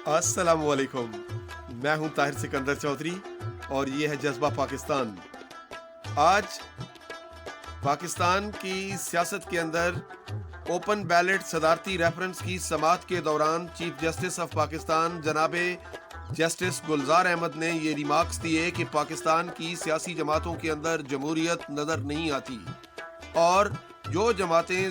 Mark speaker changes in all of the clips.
Speaker 1: अस्सलाम वालेकुम। मैं हूं ताहिर सिकंदर चौधरी और ये है जज्बा पाकिस्तान। आज पाकिस्तान की सियासत के अंदर ओपन बैलेट सदारती रेफरेंस की समाअत के दौरान चीफ जस्टिस ऑफ पाकिस्तान जनाबे जस्टिस गुलजार अहमद ने ये रिमार्क्स दिए कि पाकिस्तान की सियासी जमातों के अंदर जमहूरियत नज़र नहीं आती और जो जमातें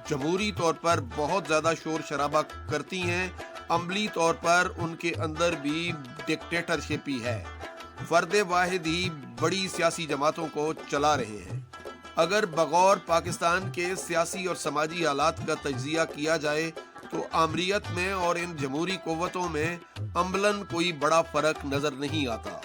Speaker 1: जमहूरी तौर पर बहुत ज़्यादा शोर शराबा करती हैं, अमली तौर पर उनके अंदर भी डिक्टेटरशिप ही है। फर्द वाहिद ही बड़ी सियासी जमातों को चला रहे हैं। अगर बगौर पाकिस्तान के सियासी और समाजी हालात का तज्जिया किया जाए तो आमरीत में और इन जमहूरी क़ुव्वतों में अमलन कोई बड़ा फ़र्क नज़र नहीं आता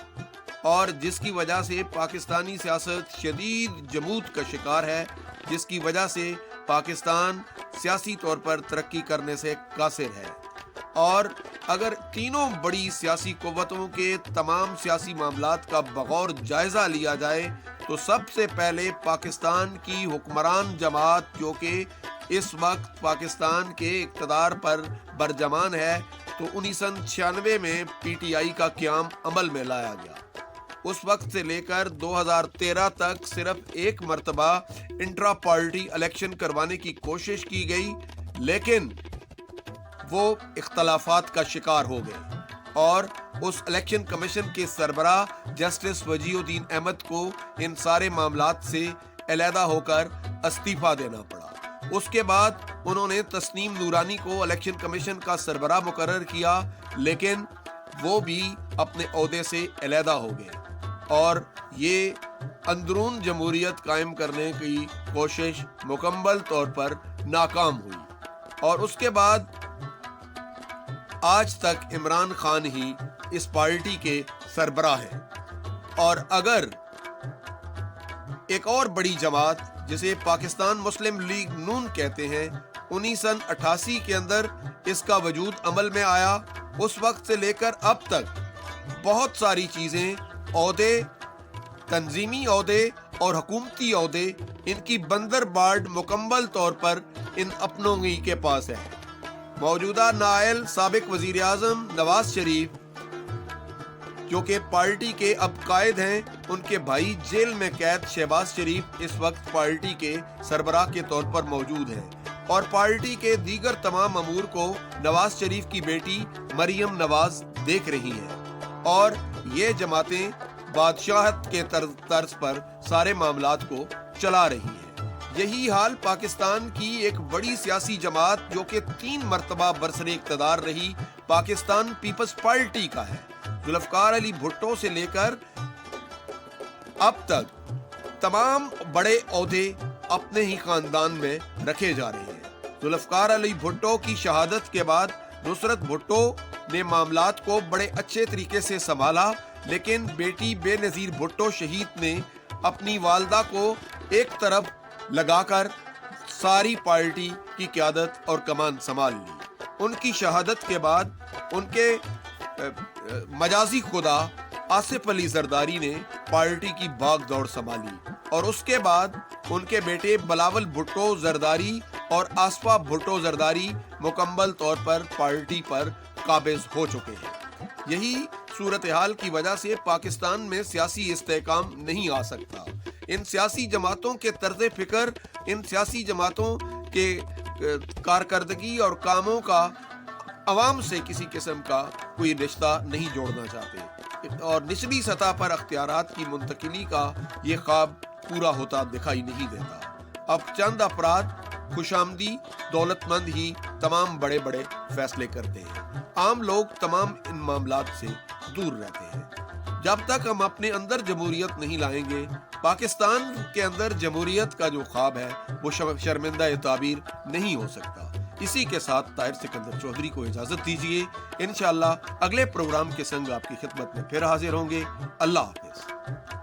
Speaker 1: और जिसकी वजह से पाकिस्तानी सियासत शदीद जमूद का शिकार है, जिसकी वजह से पाकिस्तान सियासी तौर पर तरक्की करने से कासिर है। और अगर तीनों बड़ी सियासी क़ुव्वतों के तमाम सियासी मामलात का बगौर जायज़ा लिया जाए तो सबसे पहले पाकिस्तान की हुक्मरान जमात जो कि इस वक्त पाकिस्तान के इक़्तिदार पर बरजमान है, तो 1996 में PTI का क़याम अमल में लाया गया। उस वक्त से लेकर 2013 तक सिर्फ एक मरतबा इंट्रा पार्टी इलेक्शन करवाने की कोशिश की गई, लेकिन वो इख्तलाफात का शिकार हो गए और उस इलेक्शन कमीशन के सरबराह जस्टिस वजीउद्दीन अहमद को इन सारे मामलात से अलहदा होकर इस्तीफा देना पड़ा। उसके बाद उन्होंने तस्नीम नूरानी को इलेक्शन कमीशन का सरबराह मुकर्रर किया, लेकिन वो भी अपने ओहदे से अलहदा हो गए और ये अंदरून जमहूरियत कायम करने की कोशिश मुकम्मल तौर पर नाकाम हुई और उसके बाद आज तक इमरान खान ही इस पार्टी के सरबराह हैं। और अगर एक और बड़ी जमात जिसे पाकिस्तान मुस्लिम लीग नून कहते हैं, 1988 के अंदर इसका वजूद अमल में आया, उस वक्त से लेकर अब तक बहुत सारी चीज़ें, ओहदे, तंजीमी ओहदे और हुकूमती ओहदे, इनकी बंदरबार्ड मुकम्मल तौर पर इन अपनों ही के पास है। मौजूदा नायल साबिक वजीर आज़म नवाज शरीफ जो कि पार्टी के अब कायद हैं, उनके भाई जेल में कैद शहबाज शरीफ इस वक्त पार्टी के सरबराह के तौर पर मौजूद हैं और पार्टी के दीगर तमाम अमूर को नवाज शरीफ की बेटी मरियम नवाज देख रही हैं और ये जमातें बादशाहत के तर्ज पर सारे मामलात को चला रही हैं। यही हाल पाकिस्तान की एक बड़ी सियासी जमात जो कि 3 मरतबा बरसरे इक़्तिदार रही, पाकिस्तान पीपल्स पार्टी का है। जुल्फ़िकार अली भुट्टो से लेकर अब तक तमाम बड़े ओहदे अपने ही खानदान में रखे जा रहे हैं। जुल्फ़िकार अली भुट्टो की शहादत के बाद नुसरत भुट्टो ने मामलात को बड़े अच्छे तरीके से संभाला, लेकिन बेटी बेनज़ीर भुट्टो शहीद ने अपनी वालदा को एक तरफ लगाकर सारी पार्टी की क़यादत और कमान संभाल ली। उनकी शहादत के बाद उनके मजाजी खुदा आसिफ अली जरदारी ने पार्टी की भाग दौड़ संभाली और उसके बाद उनके बेटे बिलावल भुट्टो जरदारी और आसफा भुट्टो जरदारी मुकम्मल तौर पर पार्टी पर काबिज हो चुके हैं। यही सूरत हाल की वजह से पाकिस्तान में सियासी इस्तेहकाम नहीं आ सकता। इन सियासी जमातों के तर्ज़े फिक्र, इन सियासी जमातों के कारकर्दगी और कामों का अवाम से किसी किस्म का कोई रिश्ता नहीं जोड़ना चाहते और निचली सतह पर अख्तियारात की मुंतकिली का ये ख्वाब पूरा होता दिखाई नहीं देता। अब चंद अफराद खुशामदी दौलतमंद ही तमाम बड़े बड़े फैसले करते हैं, आम लोग तमाम इन मामलात से दूर रहते हैं। जब तक हम अपने अंदर जमहूरियत नहीं लाएंगे, पाकिस्तान के अंदर जमहूरियत का जो ख्वाब है वो शर्मिंदा ताबीर नहीं हो सकता। इसी के साथ ताहिर सिकंदर चौधरी को इजाजत दीजिए। इंशाअल्लाह अगले प्रोग्राम के संग आपकी खिदमत में फिर हाजिर होंगे। अल्लाह हाफिज।